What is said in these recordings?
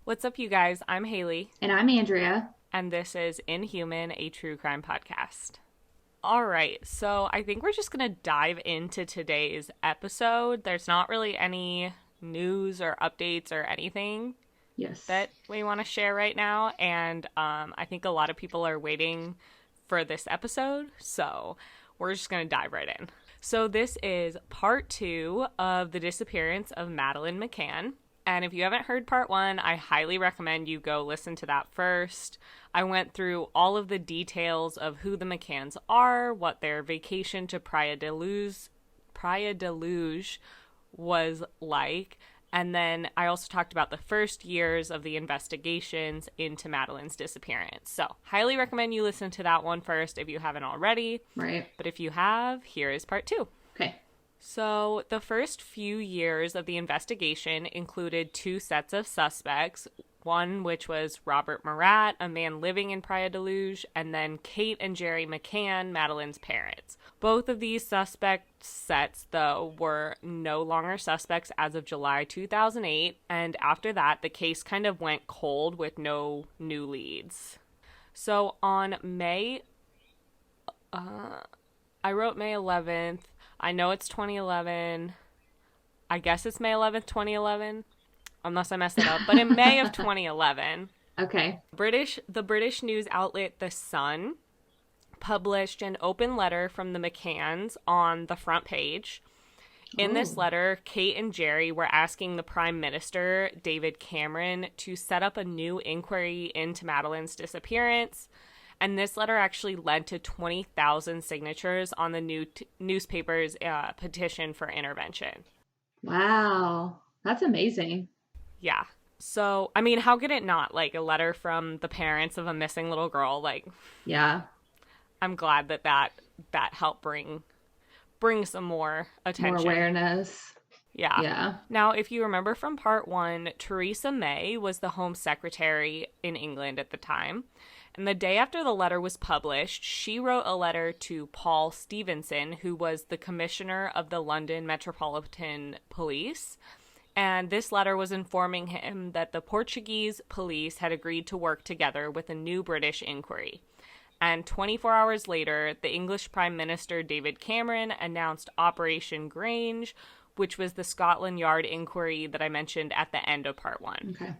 What's up, you guys? I'm Haley. And I'm Andrea. And this is Inhuman, a true crime podcast. All right, so I think we're just going to dive into today's episode. There's not really any news or updates or anything that we want to share right now. And I think a lot of people are waiting for this episode. So we're just going to dive right in. So this is part 2 of the disappearance of Madeleine McCann. And if you haven't heard part 1, I highly recommend you go listen to that first. I went through all of the details of who the McCanns are, what their vacation to Praia de Luge was like. And then I also talked about the first years of the investigations into Madeleine's disappearance. So highly recommend you listen to that one first if you haven't already. Right. But if you have, here is part 2. Okay. So the first few years of the investigation included 2 sets of suspects, one which was Robert Murat, a man living in Praia de Luge, and then Kate and Jerry McCann, Madeleine's parents. Both of these suspect sets, though, were no longer suspects as of July 2008, and after that, the case kind of went cold with no new leads. So on I wrote May 11th. I know it's 2011. I guess it's May 11th, 2011, unless I messed it up. But in May of 2011, okay, the British news outlet The Sun published an open letter from the McCanns on the front page. In this letter, Kate and Jerry were asking the Prime Minister, David Cameron, to set up a new inquiry into Madeleine's disappearance. And this letter actually led to 20,000 signatures on the newspaper's petition for intervention. Wow. That's amazing. Yeah. So, I mean, how could it not? Like, a letter from the parents of a missing little girl. Like, yeah. I'm glad that helped bring some more attention. More awareness. Yeah. Yeah. Now, if you remember from part 1, Theresa May was the Home Secretary in England at the time. And the day after the letter was published, she wrote a letter to Paul Stevenson, who was the Commissioner of the London Metropolitan Police. And this letter was informing him that the Portuguese police had agreed to work together with a new British inquiry. And 24 hours later, the English Prime Minister David Cameron announced Operation Grange, which was the Scotland Yard inquiry that I mentioned at the end of part 1. Okay.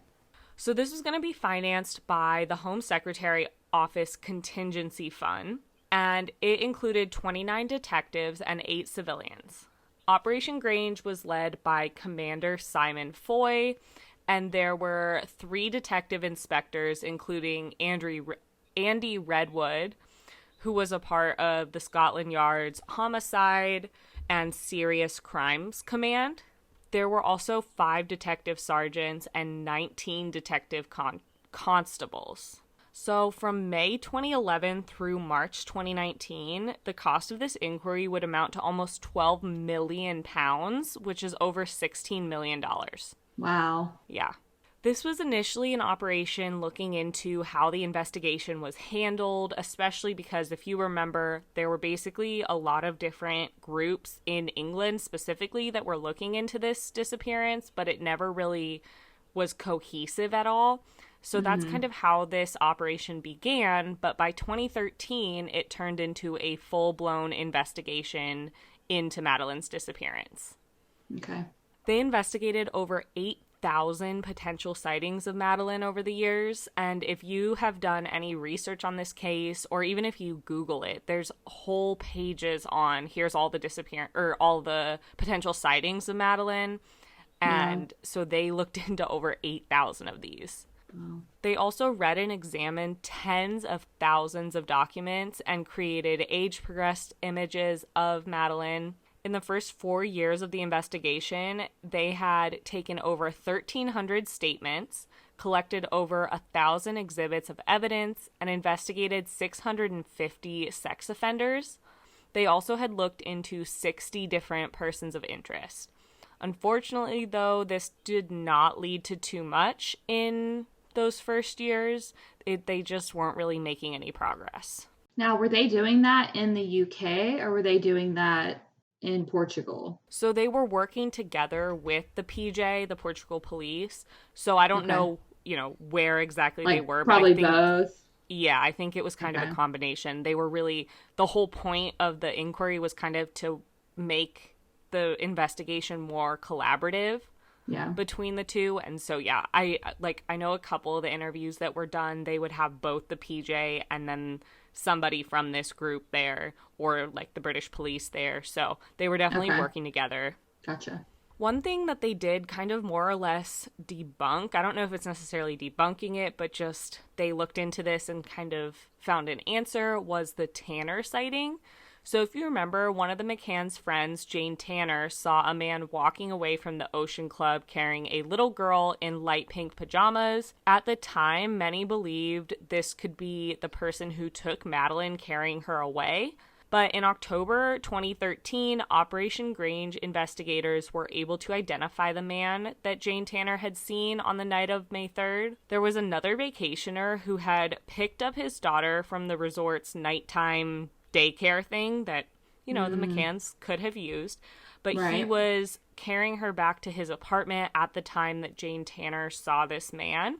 So this was going to be financed by the Home Secretary Office Contingency Fund, and it included 29 detectives and 8 civilians. Operation Grange was led by Commander Simon Foy, and there were 3 detective inspectors, including Andy Redwood, who was a part of the Scotland Yard's Homicide and Serious Crimes Command. There were also 5 detective sergeants and 19 detective constables. So from May 2011 through March 2019, the cost of this inquiry would amount to almost £12 million, which is over $16 million. Wow. Yeah. This was initially an operation looking into how the investigation was handled, especially because, if you remember, there were basically a lot of different groups in England specifically that were looking into this disappearance, but it never really was cohesive at all. So that's kind of how this operation began, but by 2013, it turned into a full-blown investigation into Madeleine's disappearance. Okay. They investigated over 8,000 potential sightings of Madeleine over the years, and if you have done any research on this case, or even if you Google it, there's whole pages on here's all the all the potential sightings of Madeleine, and so they looked into over 8,000 of these. Wow. They also read and examined tens of thousands of documents and created age-progressed images of Madeleine. In the first 4 years of the investigation, they had taken over 1,300 statements, collected over 1,000 exhibits of evidence, and investigated 650 sex offenders. They also had looked into 60 different persons of interest. Unfortunately, though, this did not lead to too much in those first years. They just weren't really making any progress. Now, were they doing that in the UK or were they doing that in Portugal? So they were working together with the PJ, the Portugal police. So I don't know where exactly Like, they were. probably But both. yeah, I think it was kind of a Okay. combination. They were really, the whole point of the inquiry was kind of to make the investigation more collaborative Yeah. between the two. And so, yeah, I know a couple of the interviews that were done, they would have both the PJ and then somebody from this group there, or like the British police there. So they were definitely Okay. working together. Gotcha. One thing that they did kind of more or less debunk, I don't know if it's necessarily debunking it, but just they looked into this and kind of found an answer, was the Tanner sighting. So if you remember, one of the McCann's friends, Jane Tanner, saw a man walking away from the Ocean Club carrying a little girl in light pink pajamas. At the time, many believed this could be the person who took Madeleine carrying her away. But in October 2013, Operation Grange investigators were able to identify the man that Jane Tanner had seen on the night of May 3rd. There was another vacationer who had picked up his daughter from the resort's nighttime daycare thing that, the McCanns could have used. But he Right. was carrying her back to his apartment at the time that Jane Tanner saw this man.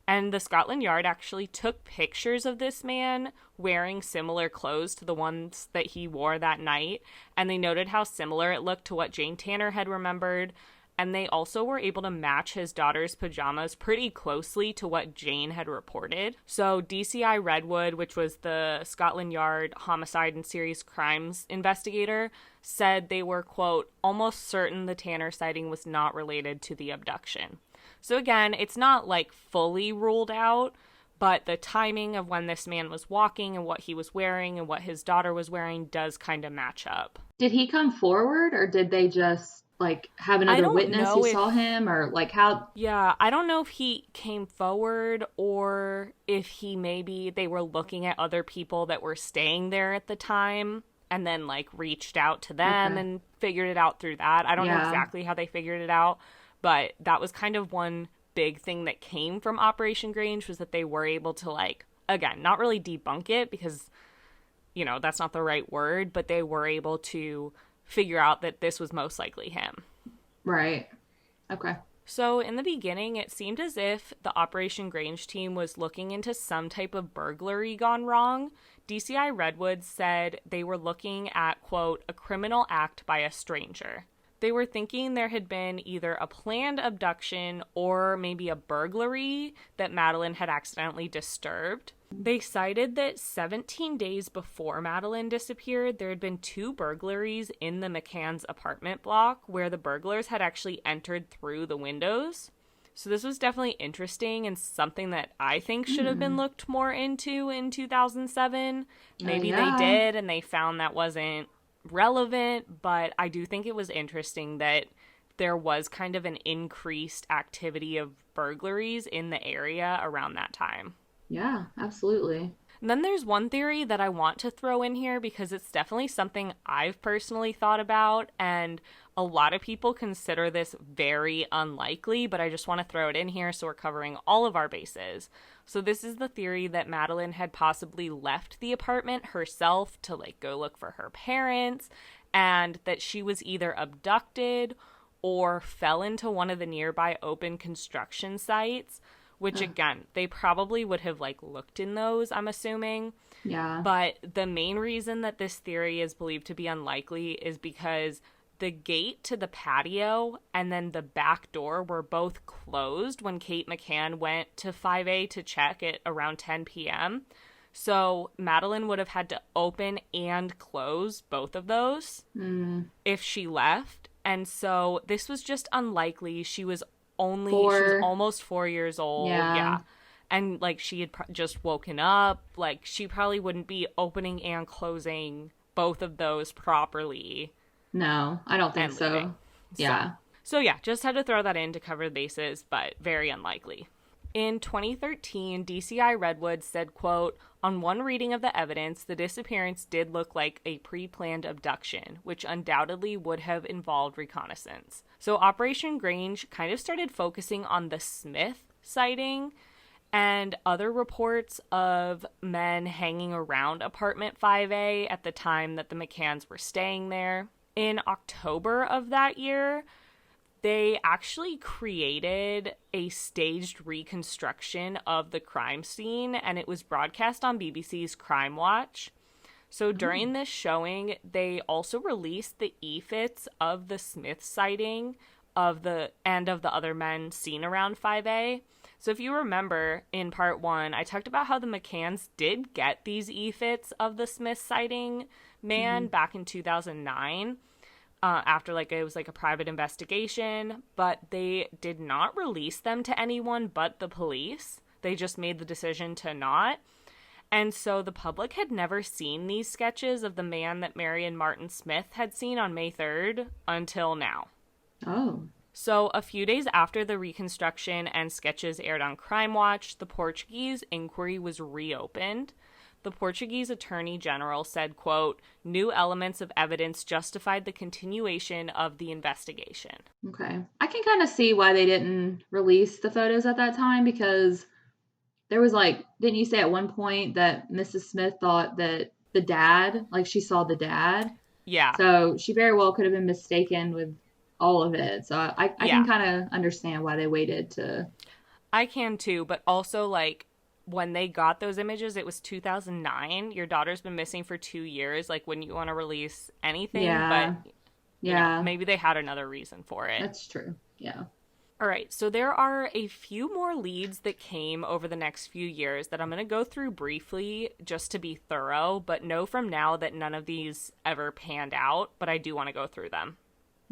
And the Scotland Yard actually took pictures of this man wearing similar clothes to the ones that he wore that night. And they noted how similar it looked to what Jane Tanner had remembered. And they also were able to match his daughter's pajamas pretty closely to what Jane had reported. So DCI Redwood, which was the Scotland Yard homicide and serious crimes investigator, said they were, quote, almost certain the Tanner sighting was not related to the abduction. So again, it's not like fully ruled out, but the timing of when this man was walking and what he was wearing and what his daughter was wearing does kind of match up. Did he come forward, or did they just like have I another don't witness who know if, saw him, or like how? yeah, I don't know if he came forward or if they were looking at other people that were staying there at the time and then like reached out to them Okay. and figured it out through that. I don't know Yeah. exactly how they figured it out, but that was kind of one big thing that came from Operation Grange, was that they were able to, like, again, not really debunk it because, that's not the right word, but they were able to figure out that this was most likely him. Right. Okay. So in the beginning, it seemed as if the Operation Grange team was looking into some type of burglary gone wrong. DCI Redwood said they were looking at, quote, a criminal act by a stranger. They were thinking there had been either a planned abduction or maybe a burglary that Madeleine had accidentally disturbed. They cited that 17 days before Madeleine disappeared, there had been 2 burglaries in the McCann's apartment block where the burglars had actually entered through the windows. So this was definitely interesting and something that I think should have been looked more into in 2007. Maybe yeah. they did and they found that wasn't relevant, but I do think it was interesting that there was kind of an increased activity of burglaries in the area around that time. Yeah, absolutely. And then there's one theory that I want to throw in here because it's definitely something I've personally thought about, and a lot of people consider this very unlikely, but I just want to throw it in here so we're covering all of our bases. So this is the theory that Madeleine had possibly left the apartment herself to like go look for her parents, and that she was either abducted or fell into one of the nearby open construction sites, which again, they probably would have like looked in those, I'm assuming. Yeah. But the main reason that this theory is believed to be unlikely is because the gate to the patio and then the back door were both closed when Kate McCann went to 5A to check at around 10 p.m. So Madeleine would have had to open and close both of those if she left. And so this was just unlikely. She was almost 4 years old. Yeah. And like she had just woken up. Like she probably wouldn't be opening and closing both of those properly. No, I don't think so. Leaving. Yeah. So yeah, just had to throw that in to cover the bases, but very unlikely. In 2013, DCI Redwood said, quote, on one reading of the evidence, the disappearance did look like a pre-planned abduction, which undoubtedly would have involved reconnaissance. So Operation Grange kind of started focusing on the Smith sighting and other reports of men hanging around apartment 5A at the time that the McCanns were staying there. In October of that year, They actually created a staged reconstruction of the crime scene, and it was broadcast on BBC's Crime Watch. So during this showing, they also released the e-fits of the Smith sighting of the other men seen around 5A. So if you remember in part 1, I talked about how the McCanns did get these e-fits of the Smith sighting man back in 2009. After it was a private investigation, but they did not release them to anyone but the police. They just made the decision to not. And so the public had never seen these sketches of the man that Marion Martin Smith had seen on May 3rd until now. Oh. So a few days after the reconstruction and sketches aired on Crime Watch, the Portuguese inquiry was reopened. The Portuguese Attorney General said, quote, "New elements of evidence justified the continuation of the investigation." Okay. I can kind of see why they didn't release the photos at that time, because there was didn't you say at one point that Mrs. Smith thought that the dad, she saw the dad? Yeah. So she very well could have been mistaken with all of it. So I can kind of understand why they waited to. I can too, but also when they got those images, it was 2009. Your daughter's been missing for 2 years. Wouldn't you want to release anything? Yeah. But you know, maybe they had another reason for it. That's true. Yeah. All right. So there are a few more leads that came over the next few years that I'm going to go through briefly just to be thorough, but know from now that none of these ever panned out, but I do want to go through them.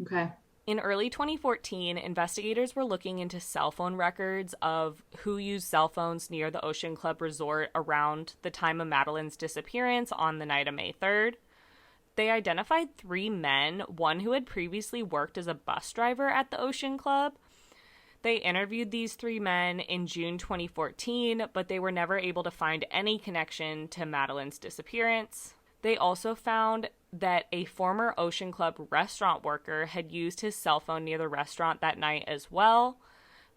Okay. In early 2014, investigators were looking into cell phone records of who used cell phones near the Ocean Club Resort around the time of Madeleine's disappearance on the night of May 3rd. They identified 3 men, one who had previously worked as a bus driver at the Ocean Club. They interviewed these 3 men in June 2014, but they were never able to find any connection to Madeleine's disappearance. They also found that a former Ocean Club restaurant worker had used his cell phone near the restaurant that night as well.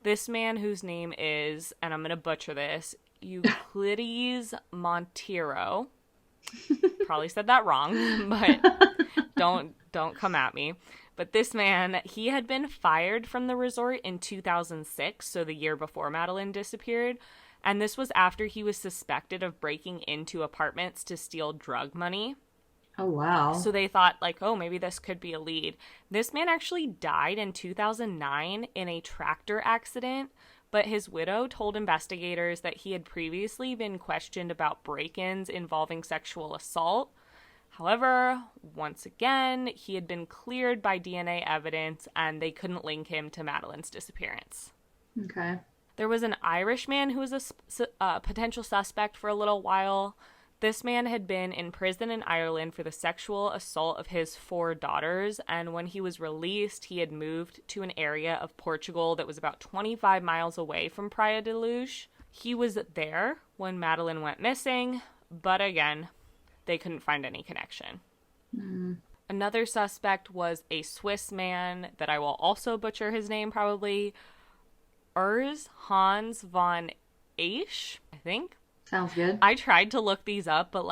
This man, whose name is, and I'm going to butcher this, Euclides Monteiro. Probably said that wrong, but don't come at me. But this man, he had been fired from the resort in 2006, so the year before Madeleine disappeared. And this was after he was suspected of breaking into apartments to steal drug money. Oh, wow. So they thought, oh, maybe this could be a lead. This man actually died in 2009 in a tractor accident, but his widow told investigators that he had previously been questioned about break-ins involving sexual assault. However, once again, he had been cleared by DNA evidence, and they couldn't link him to Madeleine's disappearance. Okay. There was an Irishman who was a potential suspect for a little while. This man had been in prison in Ireland for the sexual assault of his 4 daughters, and when he was released, he had moved to an area of Portugal that was about 25 miles away from Praia de Luz. He was there when Madeleine went missing, but again, they couldn't find any connection. Mm. Another suspect was a Swiss man that I will also butcher his name probably, Urs Hans von Aisch, I think. Sounds good. I tried to look these up, but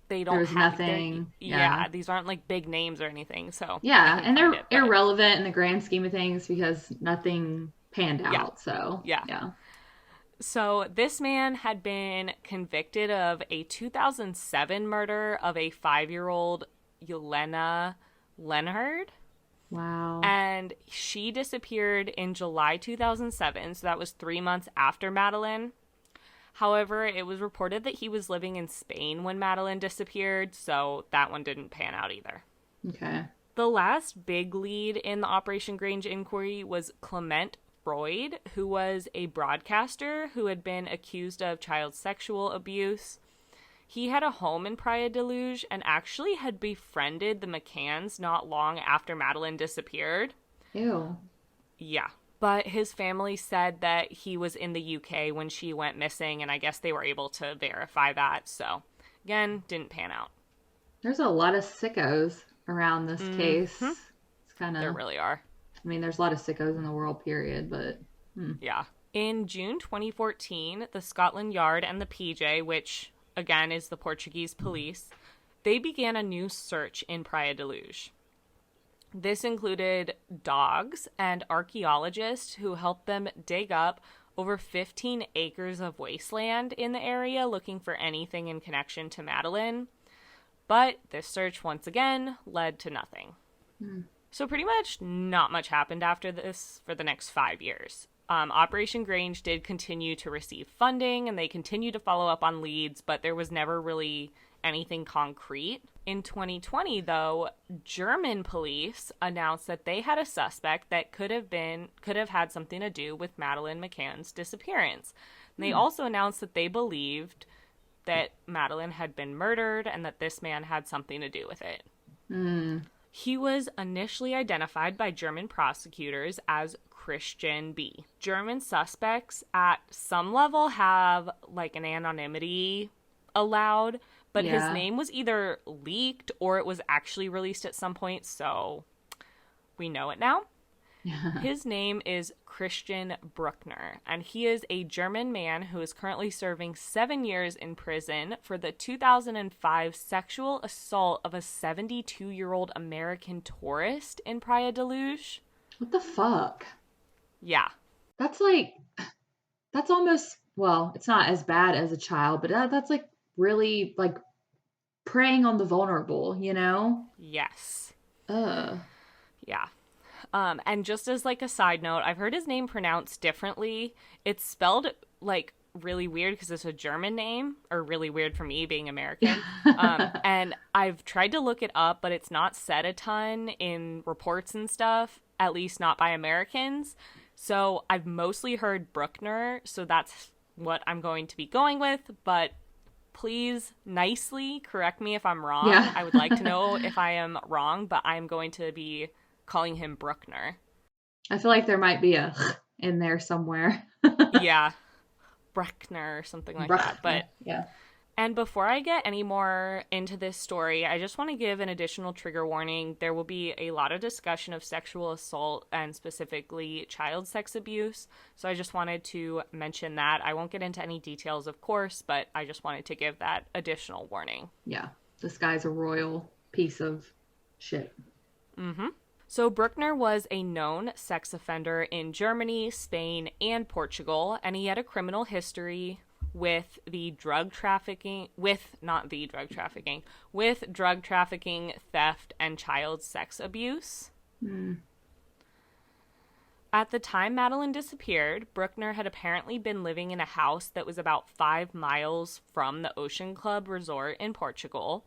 they don't There's have nothing. Yeah, these aren't big names or anything. So yeah, and they're irrelevant in the grand scheme of things because nothing panned out. Yeah. So yeah. So this man had been convicted of a 2007 murder of a 5-year-old Jelena Leonhard. Wow. And she disappeared in July 2007, so that was 3 months after Madeleine. However, it was reported that he was living in Spain when Madeleine disappeared, so that one didn't pan out either. Okay. The last big lead in the Operation Grange inquiry was Clement Freud, who was a broadcaster who had been accused of child sexual abuse. He had a home in Praia de Luz and actually had befriended the McCanns not long after Madeleine disappeared. Ew. Yeah. But his family said that he was in the UK when she went missing, and I guess they were able to verify that. So, again, didn't pan out. There's a lot of sickos around this case. It's kind of... There really are. I mean, there's a lot of sickos in the world, period, but... Yeah. In June 2014, the Scotland Yard and the PJ, which, again, is the Portuguese police, they began a new search in Praia de Luz. This included dogs and archaeologists who helped them dig up over 15 acres of wasteland in the area looking for anything in connection to Madeleine. But this search, once again, led to nothing. So pretty much not much happened after this for the next 5 years. Operation Grange did continue to receive funding, and they continued to follow up on leads, but there was never really anything concrete. In 2020, though, German police announced that they had a suspect that could have had something to do with Madeleine McCann's disappearance. And they also announced that they believed that Madeleine had been murdered and that this man had something to do with it. He was initially identified by German prosecutors as Christian B. German suspects at some level have like an anonymity allowed, but his name was either leaked or it was actually released at some point, so we know it now. His name is Christian Brueckner, and he is a German man who is currently serving 7 years in prison for the 2005 sexual assault of a 72-year-old American tourist in Praia de Luz. What the fuck? Yeah. That's almost, well, it's not as bad as a child, but that's like really like preying on the vulnerable, you know? Yes. Yeah. And just as like a side note, I've heard his name pronounced differently. It's spelled like really weird because it's a German name, or really weird for me being American. And I've tried to look it up, but it's not said a ton in reports and stuff, at least not by Americans. So I've mostly heard Brueckner, so that's what I'm going to be going with, but please nicely correct me if I'm wrong. Yeah. I would like to know if I am wrong, but I'm going to be calling him Brueckner. I feel like there might be a in there somewhere. Yeah. Brueckner or something like that. But yeah. And before I get any more into this story, I just want to give an additional trigger warning. There will be a lot of discussion of sexual assault and specifically child sex abuse. So I just wanted to mention that. I won't get into any details, of course, but I just wanted to give that additional warning. Yeah. This guy's a royal piece of shit. So Brueckner was a known sex offender in Germany, Spain, and Portugal, and he had a criminal history with drug trafficking, theft, and child sex abuse. At the time Madeleine disappeared, Brueckner had apparently been living in a house that was about 5 miles from the Ocean Club Resort in Portugal.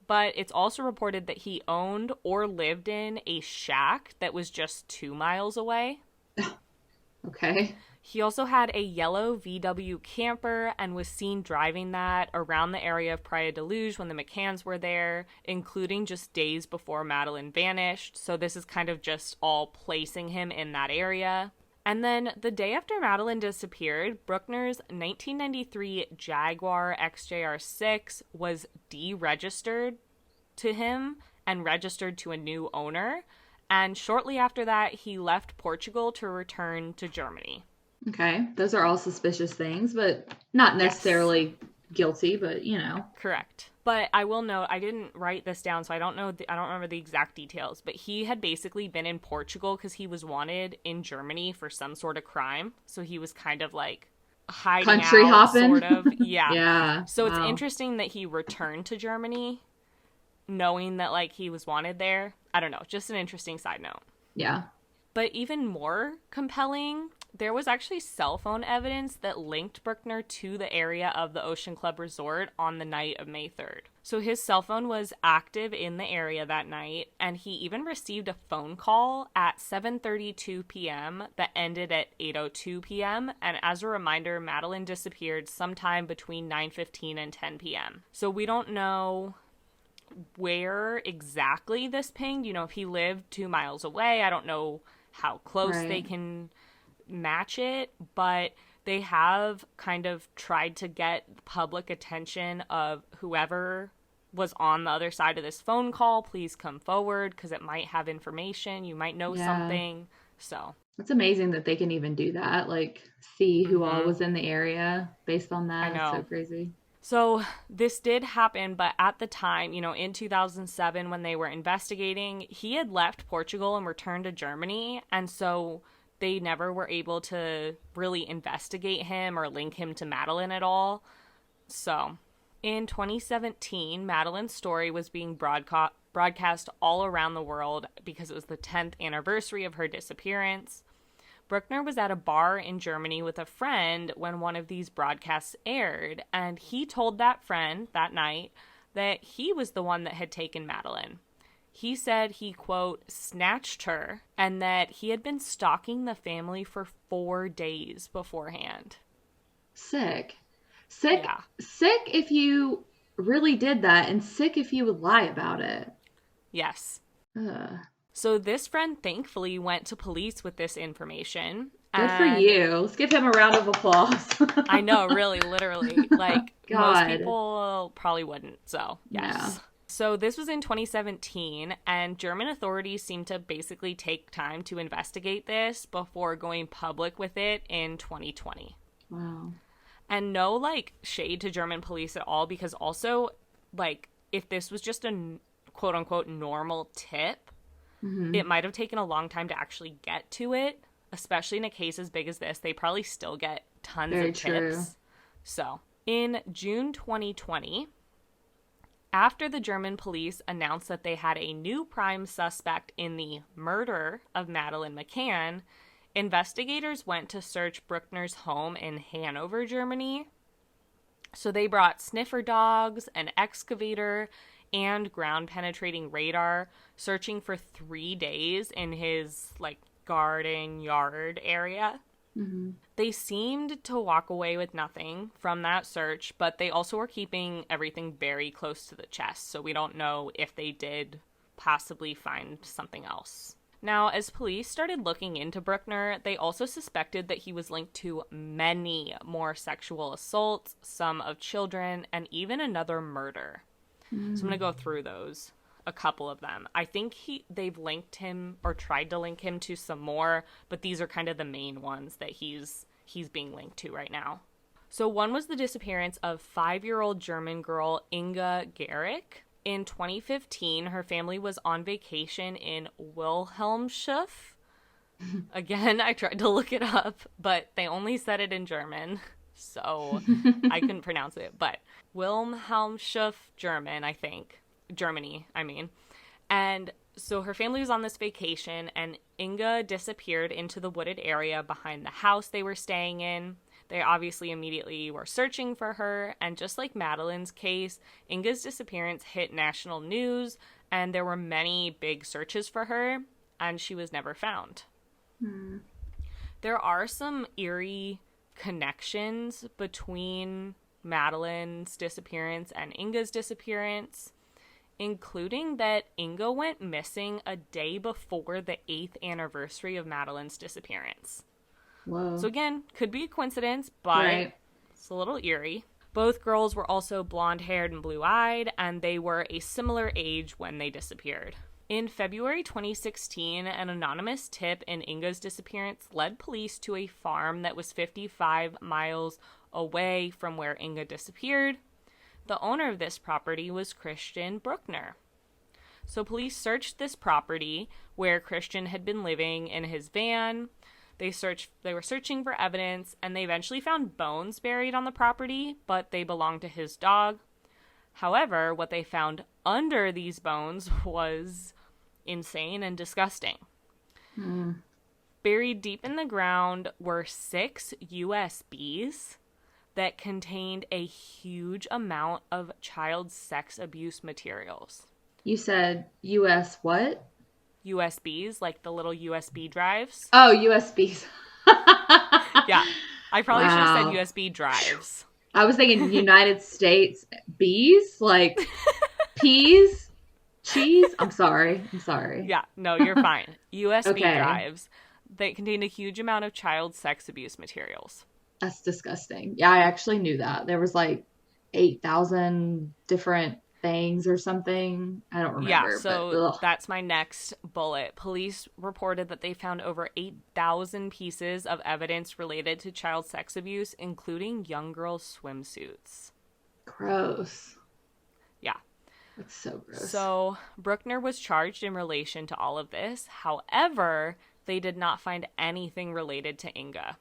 But it's also reported that he owned or lived in a shack that was just 2 miles away. Okay. He also had a yellow VW camper and was seen driving that around the area of Praia de Luz when the McCanns were there, including just days before Madeleine vanished. So this is kind of just all placing him in that area. And then the day after Madeleine disappeared, Brueckner's 1993 Jaguar XJR6 was deregistered to him and registered to a new owner. And shortly after that, he left Portugal to return to Germany. Okay. Those are all suspicious things, but not necessarily guilty, but you know. Correct. But I will note, I didn't write this down, so I don't remember the exact details, but he had basically been in Portugal because he was wanted in Germany for some sort of crime. So he was kind of like hiding country out, hopping. sort of. Yeah. Yeah. So it's interesting that he returned to Germany knowing that like he was wanted there. I don't know, just an interesting side note. Yeah. But even more compelling, there was actually cell phone evidence that linked Brueckner to the area of the Ocean Club Resort on the night of May 3rd. So his cell phone was active in the area that night, and he even received a phone call at 7:32 p.m. that ended at 8:02 p.m. And as a reminder, Madeleine disappeared sometime between 9:15 and 10 p.m. So we don't know where exactly this pinged. You know, if he lived 2 miles away, I don't know how close they can match it, but they have kind of tried to get public attention of whoever was on the other side of this phone call. Please come forward because it might have information. You might know something. So it's amazing that they can even do that. Like see who all was in the area based on that. I know. It's so crazy. So this did happen, but at the time, in 2007 when they were investigating, he had left Portugal and returned to Germany, and so they never were able to really investigate him or link him to Madeleine at all. So in 2017, Madeleine's story was being broadcast all around the world because it was the 10th anniversary of her disappearance. Brueckner was at a bar in Germany with a friend when one of these broadcasts aired, and he told that friend that night that he was the one that had taken Madeleine. He said he, quote, snatched her, and that he had been stalking the family for 4 days beforehand. Sick Yeah. Sick if you really did that, and sick if you would lie about it. Yes. Ugh. So this friend thankfully went to police with this information. Good for you. Let's give him a round of applause. I know, really, literally. Like, God. most people probably wouldn't, so, yes. Yeah. So this was in 2017, and German authorities seemed to basically take time to investigate this before going public with it in 2020. Wow. And no, like, shade to German police at all, because also, like, if this was just a quote-unquote normal tip, it might have taken a long time to actually get to it, especially in a case as big as this. They probably still get tons of tips. True. So, in June 2020, after the German police announced that they had a new prime suspect in the murder of Madeleine McCann, investigators went to search Brueckner's home in Hanover, Germany. So they brought sniffer dogs, an excavator, and ground-penetrating radar, searching for 3 days in his, like, garden yard area. Mm-hmm. They seemed to walk away with nothing from that search, but they also were keeping everything very close to the chest, so we don't know if they did possibly find something else. Now, as police started looking into Brueckner, they also suspected that he was linked to many more sexual assaults, some of children, and even another murder. So I'm going to go through those, a couple of them. I think they've linked him or tried to link him to some more, but these are kind of the main ones that he's being linked to right now. So one was the disappearance of 5-year-old German girl Inga Gericke. In 2015, her family was on vacation in Wilhelmshaven. Again, I tried to look it up, but they only said it in German, so I couldn't pronounce it. But Wilhelmshaven, Germany, I mean. And so her family was on this vacation, and Inga disappeared into the wooded area behind the house they were staying in. They obviously immediately were searching for her, and just like Madeleine's case, Inga's disappearance hit national news, and there were many big searches for her, and she was never found. There are some eerie connections between Madeleine's disappearance and Inga's disappearance, including that Inga went missing a day before the 8th anniversary of Madeleine's disappearance. Whoa. So again, could be a coincidence, but It's a little eerie. Both girls were also blonde-haired and blue-eyed, and they were a similar age when they disappeared. In February 2016, an anonymous tip in Inga's disappearance led police to a farm that was 55 miles away from where Inga disappeared. The owner of this property was Christian Brueckner. So police searched this property where Christian had been living in his van. They were searching for evidence, and they eventually found bones buried on the property, but they belonged to his dog. However, what they found under these bones was insane and disgusting. Buried deep in the ground were 6 USBs that contained a huge amount of child sex abuse materials. You said US what? USBs, like the little USB drives. Oh, USBs. Yeah, I probably should have said USB drives. I was thinking United States bees, like peas, cheese. I'm sorry. Yeah, no, you're fine. USB Okay. drives that contained a huge amount of child sex abuse materials. That's disgusting. Yeah, I actually knew that. There was like 8,000 different things or something. I don't remember. Yeah, so but, that's my next bullet. Police reported that they found over 8,000 pieces of evidence related to child sex abuse, including young girls' swimsuits. Gross. Yeah. That's so gross. So Brueckner was charged in relation to all of this. However, they did not find anything related to Inga.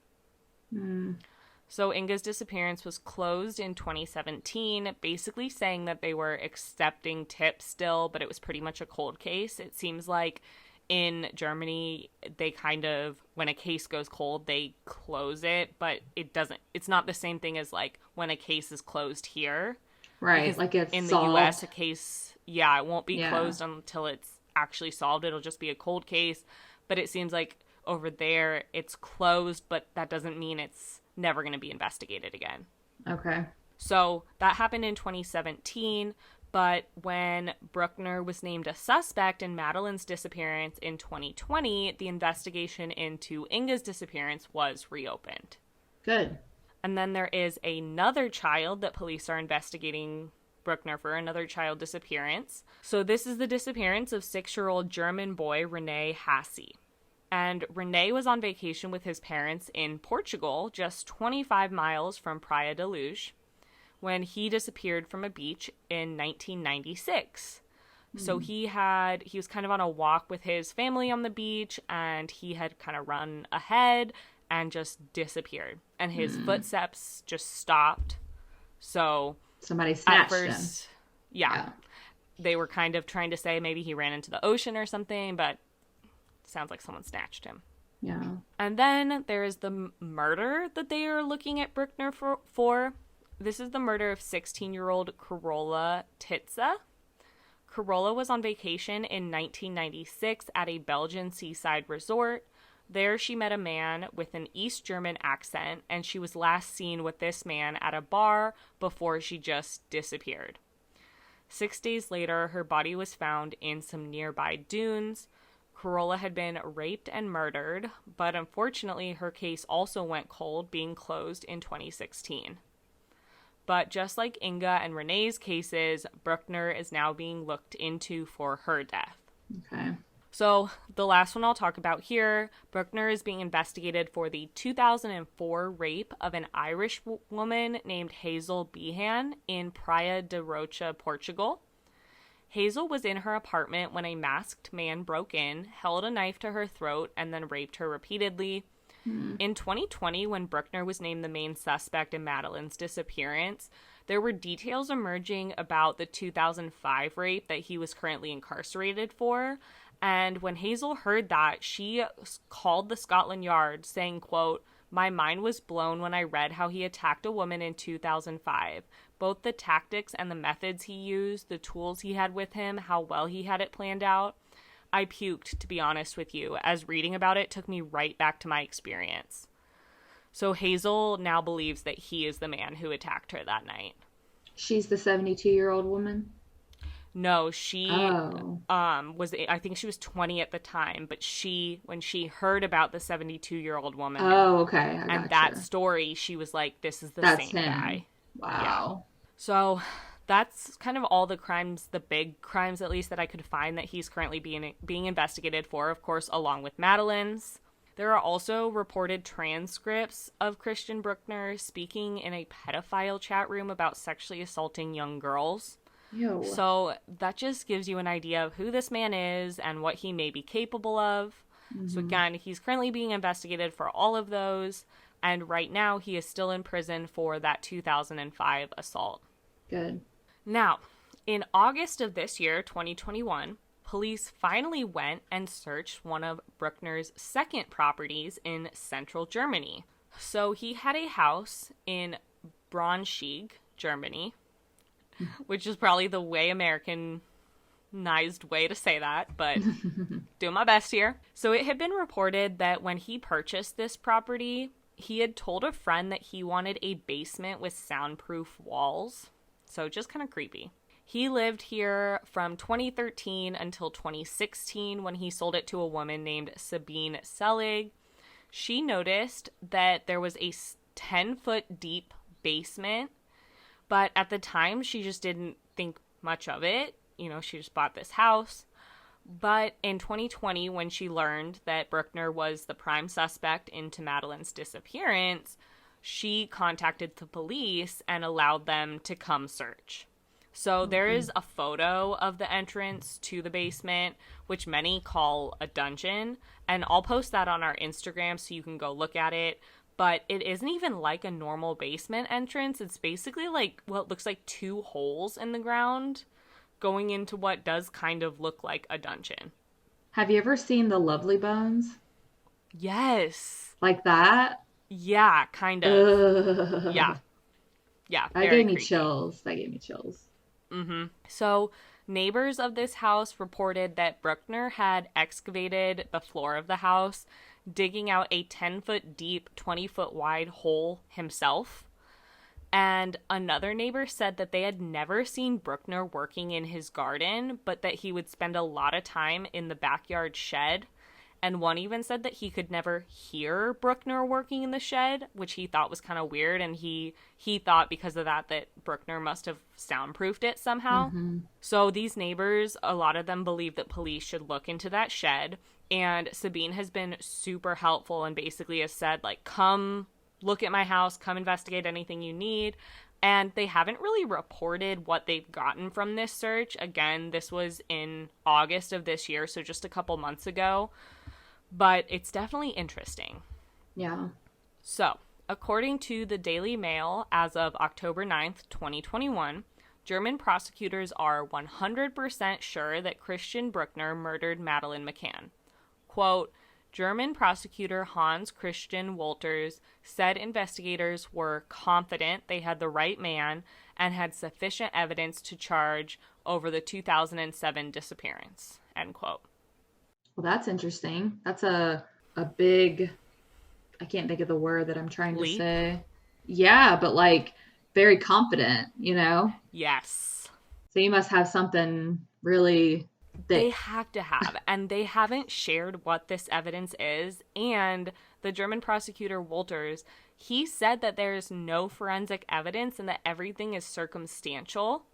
So Inga's disappearance was closed in 2017, basically saying that they were accepting tips still, but it was pretty much a cold case. It seems like in Germany, they kind of, when a case goes cold, they close it, but it's not the same thing as like when a case is closed here. Right, Because like it's in solved. the US, a case, it won't be closed until it's actually solved. It'll just be a cold case. But it seems like over there, it's closed, but that doesn't mean it's never going to be investigated again. Okay. So that happened in 2017, but when Brueckner was named a suspect in Madeleine's disappearance in 2020, the investigation into Inga's disappearance was reopened. Good. And then there is another child that police are investigating Brueckner for, another child disappearance. So this is the disappearance of 6-year-old German boy Renee Hassey. And Renee was on vacation with his parents in Portugal, just 25 miles from Praia da Luz, when he disappeared from a beach in 1996. So he was kind of on a walk with his family on the beach, and he had kind of run ahead and just disappeared. And his footsteps just stopped. So somebody snatched him. Yeah. They were kind of trying to say maybe he ran into the ocean or something, but sounds like someone snatched him. Yeah. And then there is the murder that they are looking at Brueckner for. This is the murder of 16-year-old Carola Titze. Carola was on vacation in 1996 at a Belgian seaside resort. There she met a man with an East German accent, and she was last seen with this man at a bar before she just disappeared. 6 days later, her body was found in some nearby dunes. Carola had been raped and murdered, but unfortunately her case also went cold, being closed in 2016. But just like Inga and Renee's cases, Brueckner is now being looked into for her death. Okay. So the last one I'll talk about here, Brueckner is being investigated for the 2004 rape of an Irish woman named Hazel Behan in Praia da Rocha, Portugal. Hazel was in her apartment when a masked man broke in, held a knife to her throat, and then raped her repeatedly. In 2020, when Brueckner was named the main suspect in Madeleine's disappearance, there were details emerging about the 2005 rape that he was currently incarcerated for. And when Hazel heard that, she called the Scotland Yard saying, quote, "My mind was blown when I read how he attacked a woman in 2005. Both the tactics and the methods he used, the tools he had with him, how well he had it planned out. I puked, to be honest with you, as reading about it took me right back to my experience." So Hazel now believes that he is the man who attacked her that night. She's the 72-year-old woman? No, she was, I think she was 20 at the time, but when she heard about the 72-year-old woman and that story, she was like, this is the same guy. Wow. Yeah. So that's kind of all the crimes, the big crimes at least, that I could find that he's currently being investigated for, of course, along with Madeleine's. There are also reported transcripts of Christian Brueckner speaking in a pedophile chat room about sexually assaulting young girls. Ew. So that just gives you an idea of who this man is and what he may be capable of. So again, he's currently being investigated for all of those. And right now, he is still in prison for that 2005 assault. Good. Now, in August of this year, 2021, police finally went and searched one of Brueckner's second properties in central Germany. So he had a house in Braunschweig, Germany, which is probably the way Americanized way to say that, but doing my best here. So it had been reported that when he purchased this property, he had told a friend that he wanted a basement with soundproof walls. So just kind of creepy. He lived here from 2013 until 2016 when he sold it to a woman named Sabine Selig. She noticed that there was a 10-foot deep basement, but at the time she just didn't think much of it. You know, she just bought this house. But in 2020, when she learned that Brueckner was the prime suspect into Madeleine's disappearance, she contacted the police and allowed them to come search. So there is a photo of the entrance to the basement, which many call a dungeon, and I'll post that on our Instagram so you can go look at it. But it isn't even like a normal basement entrance. It's basically like what looks like two holes in the ground going into what does kind of look like a dungeon. Have you ever seen The Lovely Bones? Yes. Like that? Yeah, kind of. Ugh. Yeah. Yeah, That very gave me creepy. chills. That gave me chills. So, neighbors of this house reported that Brueckner had excavated the floor of the house, digging out a 10-foot deep, 20-foot wide hole himself. And another neighbor said that they had never seen Brueckner working in his garden, but that he would spend a lot of time in the backyard shed. And one even said that he could never hear Brueckner working in the shed, which he thought was kind of weird. And he thought because of that Brueckner must have soundproofed it somehow. So these neighbors, a lot of them believe that police should look into that shed. And Sabine has been super helpful and basically has said, like, come look at my house, come investigate anything you need. And they haven't really reported what they've gotten from this search. Again, this was in August of this year, so just a couple months ago. But it's definitely interesting. Yeah. So, according to the Daily Mail, as of October 9th, 2021, German prosecutors are 100% sure that Christian Brueckner murdered Madeleine McCann. Quote, German prosecutor Hans Christian Wolters said investigators were confident they had the right man and had sufficient evidence to charge over the 2007 disappearance. End quote. Well, that's interesting. That's a big, I can't think of the word that I'm trying to say. Yeah, but like very confident, you know? Yes. So you must have something really thick. They have to have, and they haven't shared what this evidence is. And the German prosecutor Wolters, he said that there is no forensic evidence and that everything is circumstantial.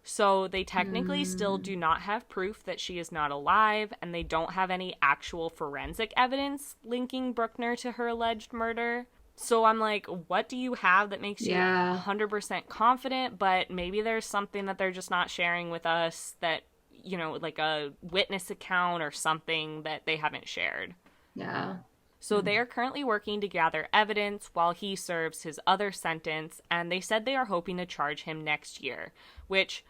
So they technically still do not have proof that she is not alive, and they don't have any actual forensic evidence linking Brueckner to her alleged murder. So I'm like, what do you have that makes you 100% confident, but maybe there's something that they're just not sharing with us that, you know, like a witness account or something that they haven't shared. Yeah. So they are currently working to gather evidence while he serves his other sentence, and they said they are hoping to charge him next year, which,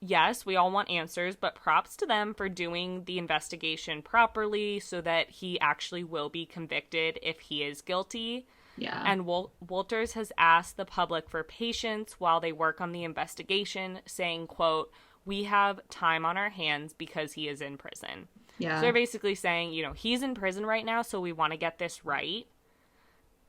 yes, we all want answers, but props to them for doing the investigation properly so that he actually will be convicted if he is guilty. Yeah. And Wolters has asked the public for patience while they work on the investigation, saying, quote, we have time on our hands because he is in prison. Yeah. So they're basically saying, you know, he's in prison right now, so we want to get this right.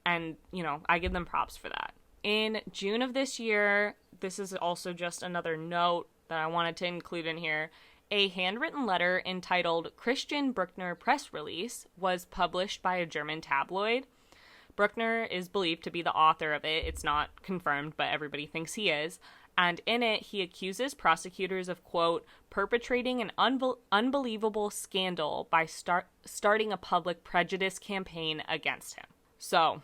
And, you know, I give them props for that. In June of this year, this is also just another note that I wanted to include in here, a handwritten letter entitled Christian Brueckner Press Release was published by a German tabloid. Brueckner is believed to be the author of it. It's not confirmed, but everybody thinks he is. And in it, he accuses prosecutors of, quote, perpetrating an unbelievable scandal by starting a public prejudice campaign against him. So,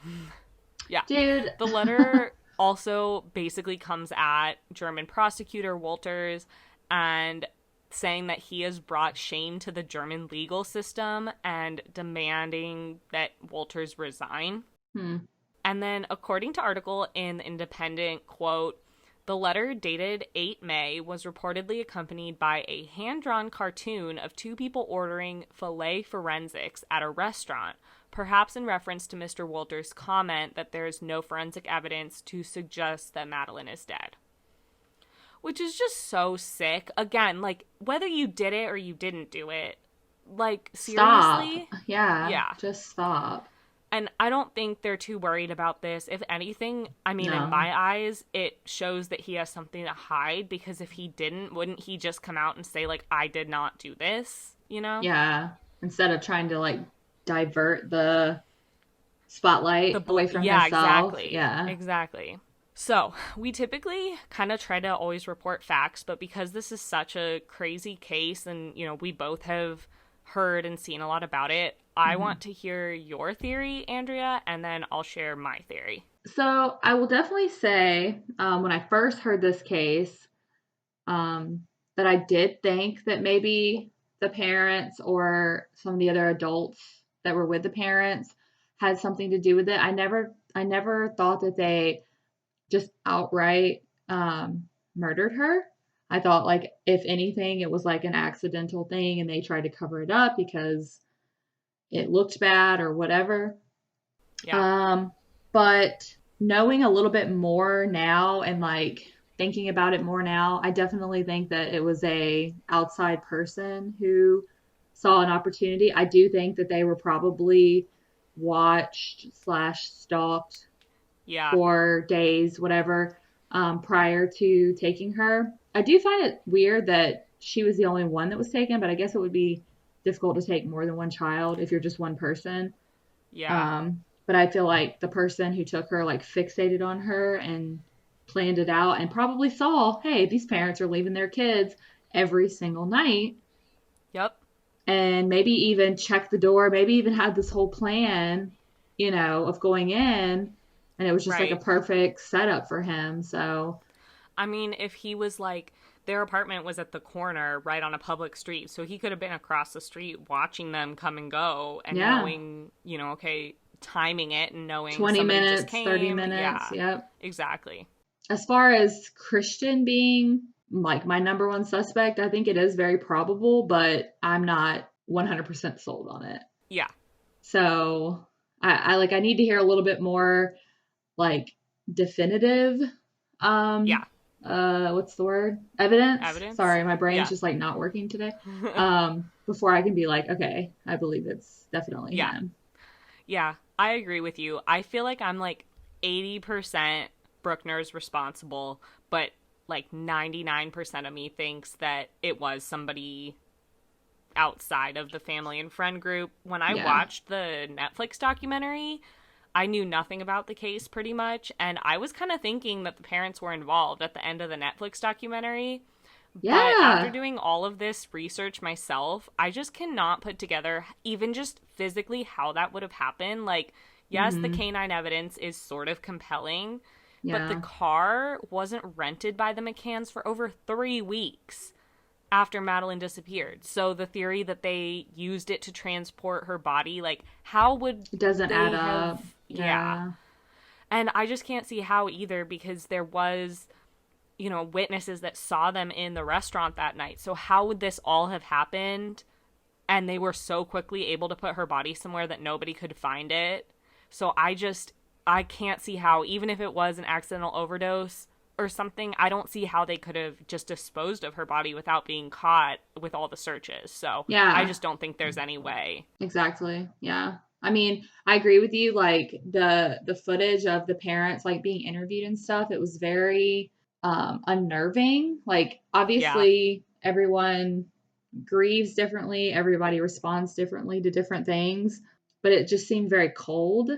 yeah. Dude. The letter also basically comes at German prosecutor Wolters and saying that he has brought shame to the German legal system and demanding that Wolters resign. And then, according to article in The Independent, quote, the letter dated 8 May was reportedly accompanied by a hand-drawn cartoon of two people ordering filet forensics at a restaurant, perhaps in reference to Mr. Wolters' comment that there is no forensic evidence to suggest that Madeleine is dead. Which is just so sick. Again, like, whether you did it or you didn't do it, like, seriously? Stop. Yeah. Yeah. Just stop. And I don't think they're too worried about this. If anything, I mean, in my eyes, it shows that he has something to hide, because if he didn't, wouldn't he just come out and say, like, I did not do this, you know? Yeah. Instead of trying to, like, divert the spotlight away from himself. Exactly. Yeah, exactly. So, we typically kind of try to always report facts, but because this is such a crazy case and, you know, we both have heard and seen a lot about it, I want to hear your theory, Andrea, and then I'll share my theory. So I will definitely say, when I first heard this case, that I did think that maybe the parents or some of the other adults that were with the parents had something to do with it. I never thought that they just outright murdered her. I thought, like, if anything, it was like an accidental thing and they tried to cover it up because it looked bad or whatever. Yeah. Um, but knowing a little bit more now and like thinking about it more now, I definitely think that it was a outside person who saw an opportunity. I do think that they were probably watched slash stalked Yeah. for days, whatever, prior to taking her. I do find it weird that she was the only one that was taken, but I guess it would be difficult to take more than one child if you're just one person. Yeah. But I feel like the person who took her like fixated on her and planned it out and probably saw, hey, these parents are leaving their kids every single night, Yep. and maybe even checked the door, maybe even had this whole plan, of going in, and it was just like a Right. perfect setup for him. So, I mean, if he was like, their apartment was at the corner right on a public street, so he could have been across the street watching them come and go and yeah, knowing, okay, timing it and knowing 20 somebody just minutes, 30 came. minutes. Yeah, Yep. exactly. As far as Christian being like my number one suspect, I think it is very probable, but I'm not 100% sold on it. Yeah. So I need to hear a little bit more like definitive, um, Yeah. what's the word? Evidence. Evidence? Sorry, my brain's Yeah. just like not working today. Before I can be like, okay, I believe it's definitely Yeah. him. Yeah. I agree with you. I feel like I'm like 80% Brueckner's responsible, but like 99% of me thinks that it was somebody outside of the family and friend group. When I Yeah. watched the Netflix documentary, I knew nothing about the case pretty much, and I was kind of thinking that the parents were involved at the end of the Netflix documentary. But after Yeah. doing all of this research myself, I just cannot put together even just physically how that would have happened. Like, yes, the Hmm. canine evidence is sort of compelling, but the Yeah. car wasn't rented by the McCanns for over 3 weeks after Madeleine disappeared. So the theory that they used it to transport her body, like, how would It doesn't add they up. have. Yeah. Yeah. And I just can't see how either because there was, witnesses that saw them in the restaurant that night. So how would this all have happened? And they were so quickly able to put her body somewhere that nobody could find it. So I can't see how, even if it was an accidental overdose or something, I don't see how they could have just disposed of her body without being caught with all the searches. So I Yeah. just don't think there's any way. Exactly. Yeah. I mean, I agree with you. Like the footage of the parents like being interviewed and stuff, it was very unnerving. Like Yeah. obviously everyone grieves differently, everybody responds differently to different things, but it just seemed very cold,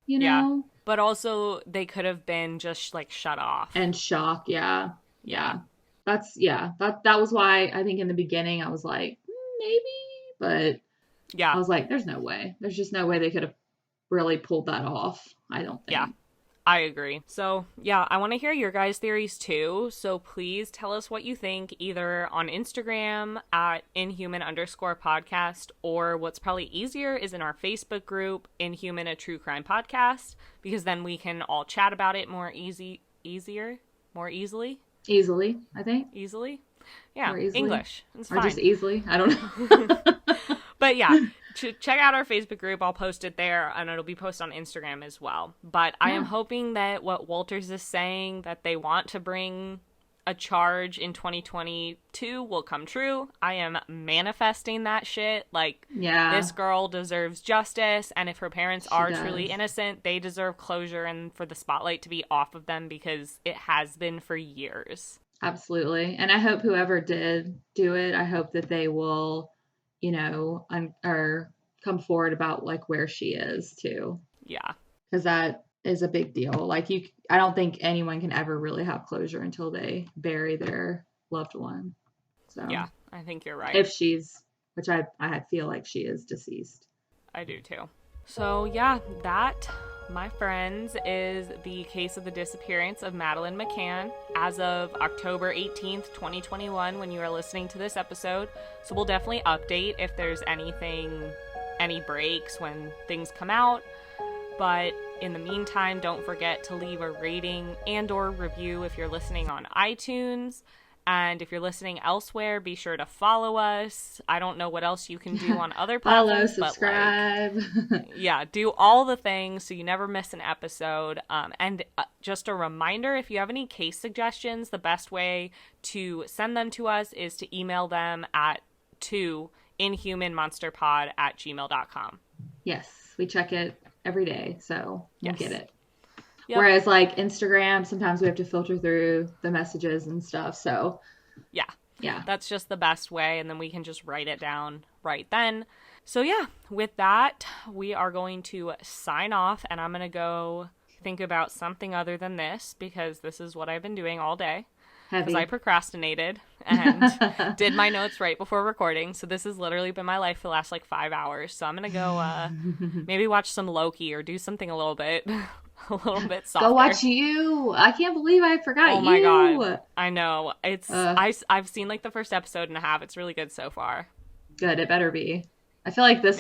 you Yeah. know, But also, they could have been just like shut off. and shock. Yeah. Yeah. Yeah. That was why I think in the beginning I was like, maybe, but I Yeah. was like, there's no way. There's just no way they could have really pulled that off, I don't Yeah. think. I agree. So, yeah, I want to hear your guys' theories too. So please tell us what you think either on Instagram at Inhuman_podcast, or what's probably easier is in our Facebook group, Inhuman, a True Crime Podcast, because then we can all chat about it more easily. Easily, I think. Easily? Yeah, Or easily. English. It's Or just fine. easily. I don't know. But yeah, check out our Facebook group. I'll post it there, and it'll be posted on Instagram as well. But I am Yeah. hoping that what Walters is saying, that they want to bring a charge in 2022, will come true. I am manifesting that shit. Like, Yeah. this girl deserves justice, and if her parents She are truly does. innocent, they deserve closure and for the spotlight to be off of them because it has been for years. Absolutely. And I hope whoever did do it, I hope that they will, or come forward about like where she is too. Yeah. Because that is a big deal. Like I don't think anyone can ever really have closure until they bury their loved one. So Yeah, I think you're right. if she's, which I feel like she is deceased. I do too. So, yeah, that My Friends is the case of the disappearance of Madeleine McCann as of October 18th, 2021, when you are listening to this episode. So we'll definitely update if there's any breaks when things come out. But in the meantime, don't forget to leave a rating and or review if you're listening on iTunes. And if you're listening elsewhere, be sure to follow us. I don't know what else you can do on other platforms. Follow, subscribe. Yeah, do all the things so you never miss an episode. And just a reminder, if you have any case suggestions, the best way to send them to us is to email them to inhumanmonsterpod@gmail.com. Yes, we check it every day, so we'll get it. Yep. Whereas like Instagram, sometimes we have to filter through the messages and stuff. So yeah, that's just the best way. And then we can just write it down right then. So yeah, with that, we are going to sign off, and I'm going to go think about something other than this, because this is what I've been doing all day. Because I procrastinated and did my notes right before recording. So this has literally been my life for the last 5 hours. So I'm going to go maybe watch some Loki or do something a little bit softer. Go watch You. I can't believe I forgot You. Oh my God. I know. It's I've seen the first episode and a half. It's really good so far. Good. It better be. I feel like this,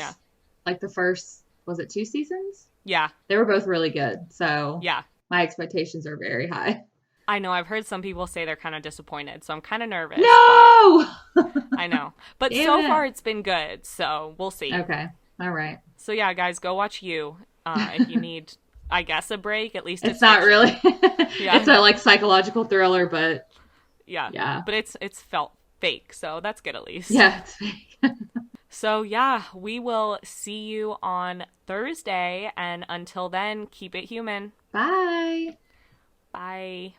the first, was it 2 seasons? Yeah. They were both really good. So yeah, my expectations are very high. I know. I've heard some people say they're kind of disappointed, so I'm kind of nervous. No! I know. But so far, it's been good, so we'll see. Okay. All right. So yeah, guys, go watch You. If you need, I guess, a break, at least it's not fiction. Really. Yeah. It's a psychological thriller, but yeah. But it's felt fake, so that's good at least. Yeah, it's fake. So yeah, we will see you on Thursday, and until then, keep it human. Bye. Bye.